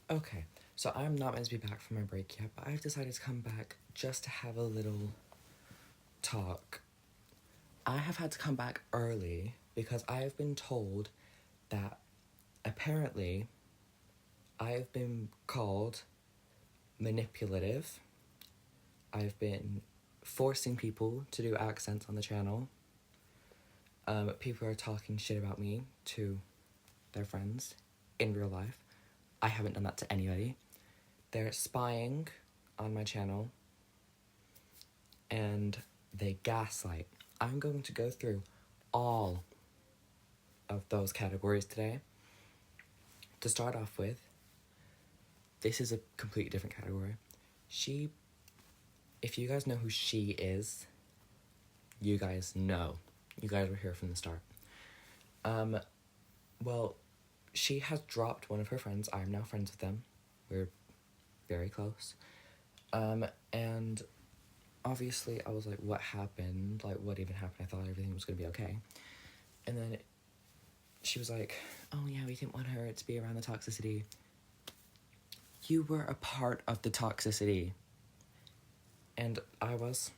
Okay, so I'm not meant to be back from my break yet, but I've decided to come back just to have a little talk. I have had to come back early because I have been told that apparently I have been called manipulative. I've been forcing people to do accents on the channel. People are talking shit about me to their friends in real life. I haven't done that to anybody. They're spying on my channel and they gaslight. I'm going to go through all of those categories today. To start off with, this is a completely different category. If you guys know who she is, you guys know. You guys were here from the start. Well, she has dropped one of her friends. I'm now friends with them. We're very close. And obviously I was like, what happened? Like, what even happened? I thought everything was gonna be okay. And then she was like, oh yeah, we didn't want her to be around the toxicity. You were a part of the toxicity. And I was,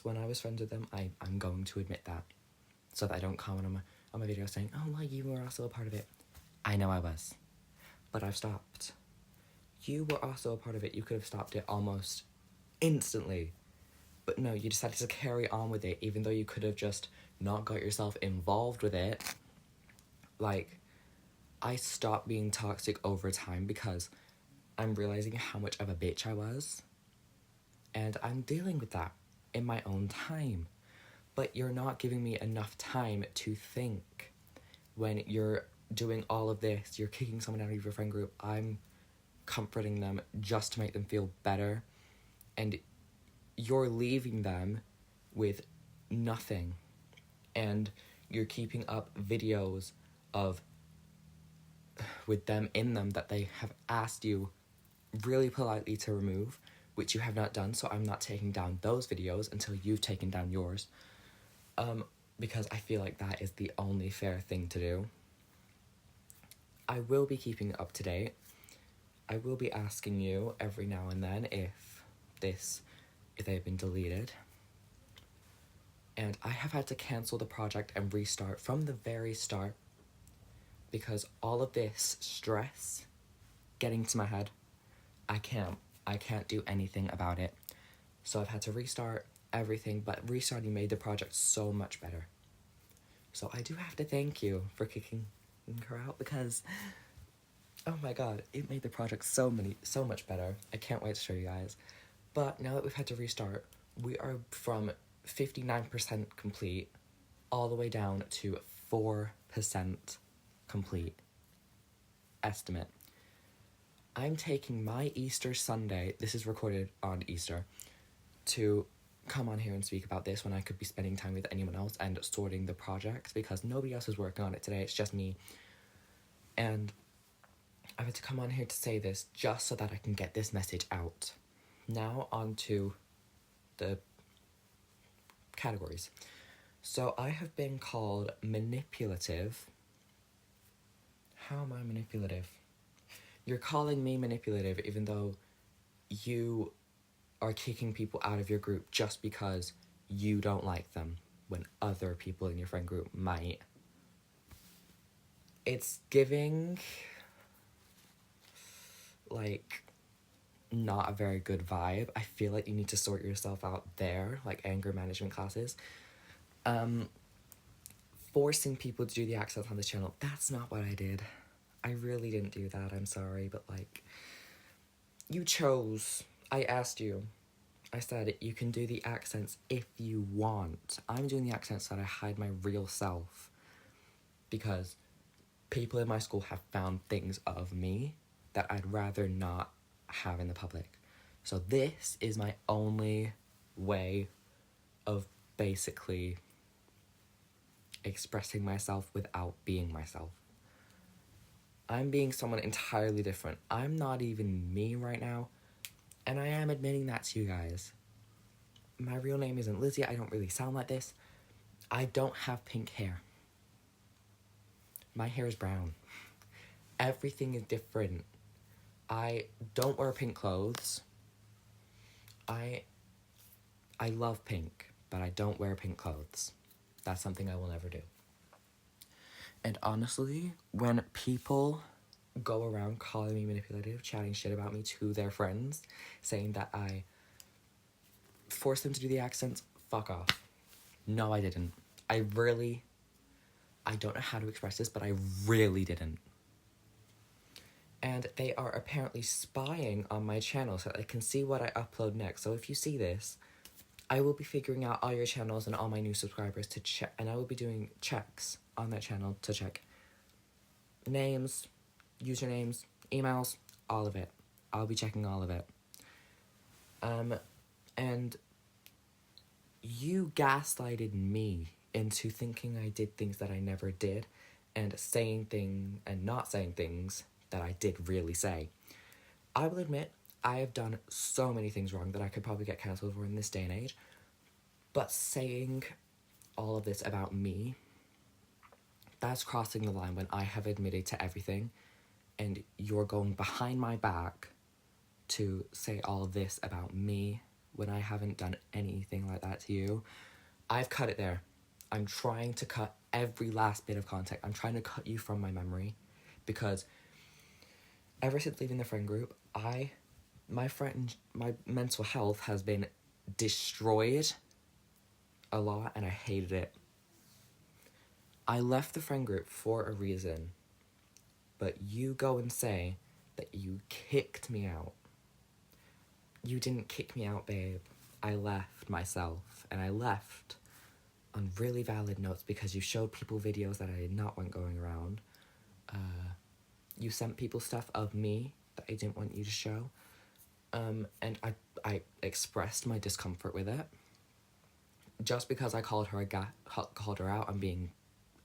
when I was friends with them, I'm going to admit that. So that I don't comment on my video saying, oh, well, you were also a part of it. I know I was. But I've stopped. You were also a part of it. You could have stopped it almost instantly. But no, you decided to carry on with it, even though you could have just not got yourself involved with it. Like, I stopped being toxic over time because I'm realizing how much of a bitch I was. And I'm dealing with that in my own time. But you're not giving me enough time to think. When you're doing all of this, you're kicking someone out of your friend group, I'm comforting them just to make them feel better. And you're leaving them with nothing. And you're keeping up videos with them in them that they have asked you really politely to remove, which you have not done, so I'm not taking down those videos until you've taken down yours. Because I feel like that is the only fair thing to do. I will be keeping it up to date. I will be asking you every now and then if they've been deleted. And I have had to cancel the project and restart from the very start because all of this stress getting to my head, I can't do anything about it. So I've had to restart everything, but restarting made the project so much better. So I do have to thank you for kicking her out because, oh my god, it made the project so much better. I can't wait to show you guys. But now that we've had to restart, we are from 59% complete all the way down to 4% complete estimate. I'm taking my Easter Sunday, this is recorded on Easter, to come on here and speak about this when I could be spending time with anyone else and sorting the project because nobody else is working on it today, it's just me. And I had to come on here to say this just so that I can get this message out. Now on to the categories. So I have been called manipulative. How am I manipulative? You're calling me manipulative even though you are kicking people out of your group just because you don't like them when other people in your friend group might. It's giving, like, not a very good vibe. I feel like you need to sort yourself out there, like anger management classes. Forcing people to do the accents on this channel, that's not what I did. I really didn't do that, I'm sorry, but like, you chose. I asked you. I said, you can do the accents if you want. I'm doing the accents so that I hide my real self. Because people in my school have found things of me that I'd rather not have in the public. So this is my only way of basically expressing myself without being myself. I'm being someone entirely different. I'm not even me right now. And I am admitting that to you guys. My real name isn't Lizzie. I don't really sound like this. I don't have pink hair. My hair is brown. Everything is different. I don't wear pink clothes. I love pink, but I don't wear pink clothes. That's something I will never do. And honestly, when people go around calling me manipulative, chatting shit about me to their friends, saying that I forced them to do the accents, fuck off. No, I didn't. I don't know how to express this, but I really didn't. And they are apparently spying on my channel so that they can see what I upload next. So if you see this, I will be figuring out all your channels and all my new subscribers to check, and I will be doing checks on that channel to check names, usernames, emails, all of it. I'll be checking all of it. And you gaslighted me into thinking I did things that I never did, and saying things and not saying things that I did really say. I will admit, I have done so many things wrong that I could probably get cancelled for in this day and age, but saying all of this about me, that's crossing the line when I have admitted to everything, and you're going behind my back to say all of this about me when I haven't done anything like that to you. I've cut it there. I'm trying to cut every last bit of contact. I'm trying to cut you from my memory, because ever since leaving the friend group, my mental health has been destroyed a lot, and I hated it. I left the friend group for a reason, but you go and say that you kicked me out. You didn't kick me out, babe. I left myself, and I left on really valid notes because you showed people videos that I did not want going around. You sent people stuff of me that I didn't want you to show. And I expressed my discomfort with it. Just because I called her out on being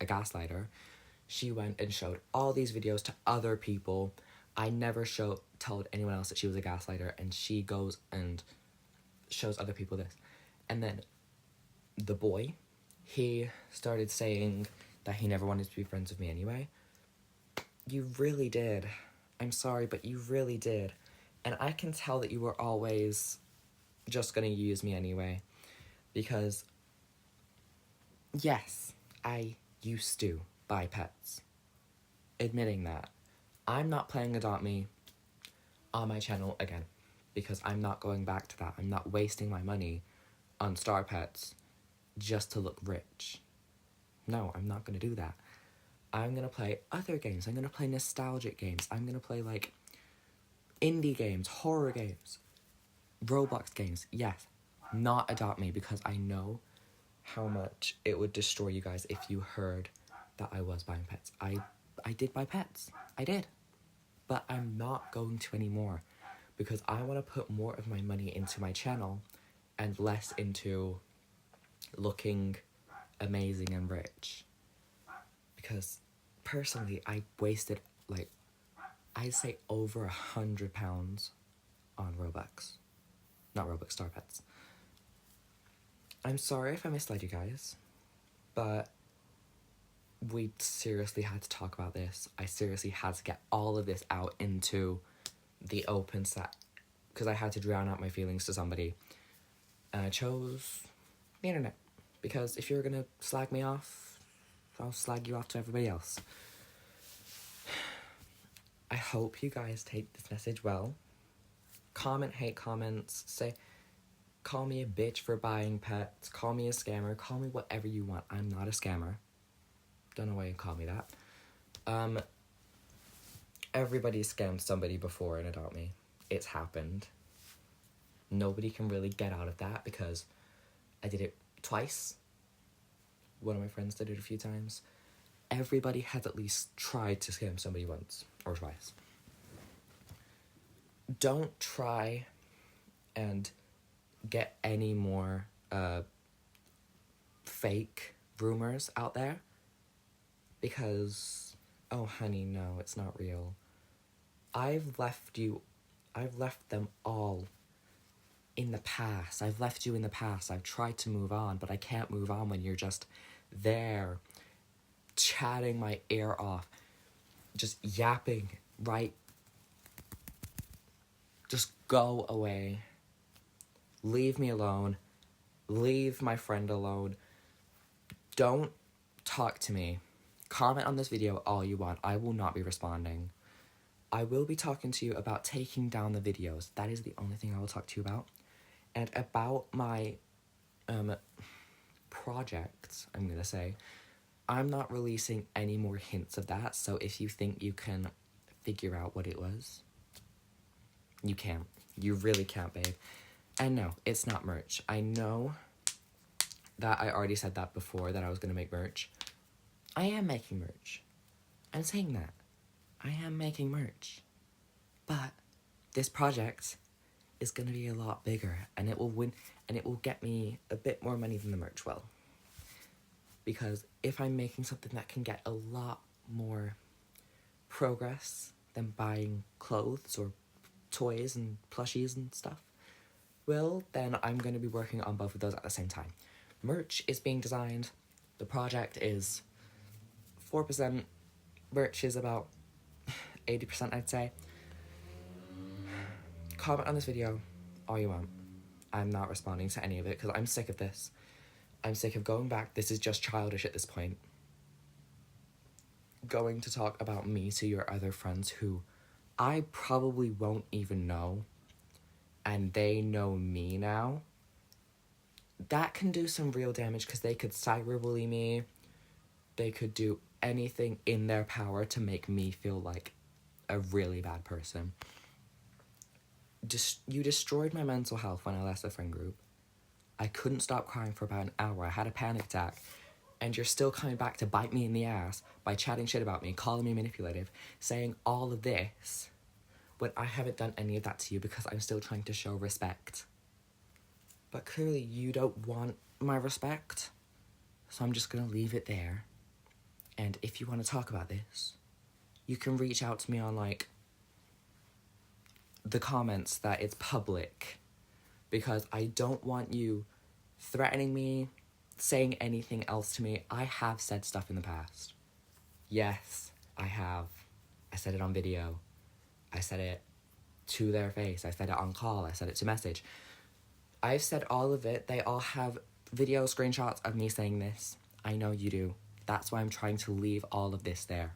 a gaslighter, she went and showed all these videos to other people. I never told anyone else that she was a gaslighter, and she goes and shows other people this. And then the boy, he started saying that he never wanted to be friends with me anyway. You really did. I'm sorry, but you really did. And I can tell that you were always just gonna use me anyway. Because, yes, I used to buy pets. Admitting that. I'm not playing Adopt Me on my channel again, because I'm not going back to that. I'm not wasting my money on star pets just to look rich. No, I'm not gonna do that. I'm gonna play other games. I'm gonna play nostalgic games. I'm gonna play, like, indie games, horror games, Roblox games. Yes, not Adopt Me, because I know how much it would destroy you guys if you heard that I was buying pets. I did buy pets. I did. But I'm not going to anymore, because I want to put more of my money into my channel and less into looking amazing and rich. Because personally, I wasted, like, I'd say over £100 on Robux. Not Robux, Star Pets. I'm sorry if I misled you guys, but we seriously had to talk about this. I seriously had to get all of this out into the open set, because I had to drown out my feelings to somebody. And I chose the internet, because if you're gonna slag me off, I'll slag you off to everybody else. I hope you guys take this message well. Comment hate comments, call me a bitch for buying pets, call me a scammer, call me whatever you want. I'm not a scammer. Don't know why you call me that. Everybody scammed somebody before in Adopt Me. It's happened. Nobody can really get out of that, because I did it twice. One of my friends did it a few times. Everybody has at least tried to scam somebody once or twice. Don't try and get any more fake rumors out there, because, oh honey, no, it's not real. I've left them all in the past. I've left you in the past. I've tried to move on, but I can't move on when you're just there chatting my ear off, just yapping right Just go away. Leave me alone. Leave my friend alone. Don't talk to me. Comment on this video all you want. I will not be responding. I will be talking to you about taking down the videos. That is the only thing I will talk to you about. And about my projects, I'm going to say, I'm not releasing any more hints of that. So if you think you can figure out what it was, you can't. You really can't, babe. And no, it's not merch. I know that I already said that before, that I was going to make merch. I am making merch. I'm saying that. I am making merch. But this project is going to be a lot bigger, and it will win, and it will get me a bit more money than the merch will. Because if I'm making something that can get a lot more progress than buying clothes or toys and plushies and stuff, well, then I'm going to be working on both of those at the same time. Merch is being designed. The project is 4%. Merch is about 80%, I'd say. Comment on this video all you want. I'm not responding to any of it because I'm sick of this. I'm sick of going back. This is just childish at this point. Going to talk about me to your other friends who I probably won't even know, and they know me now. That can do some real damage because they could cyberbully me. They could do anything in their power to make me feel like a really bad person. You destroyed my mental health when I left the friend group. I couldn't stop crying for about an hour. I had a panic attack. And you're still coming back to bite me in the ass by chatting shit about me, calling me manipulative, saying all of this when I haven't done any of that to you because I'm still trying to show respect. But clearly you don't want my respect. So I'm just going to leave it there. And if you want to talk about this, you can reach out to me on, like, the comments that it's public. Because I don't want you threatening me, saying anything else to me. I have said stuff in the past. Yes, I have. I said it on video. I said it to their face. I said it on call. I said it to message. I've said all of it. They all have video screenshots of me saying this. I know you do. That's why I'm trying to leave all of this there.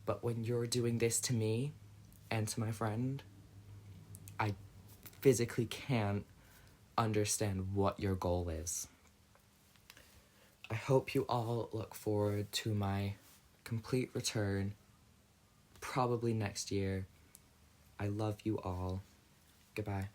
But when you're doing this to me and to my friend, I physically can't understand what your goal is. I hope you all look forward to my complete return, probably next year. I love you all. Goodbye.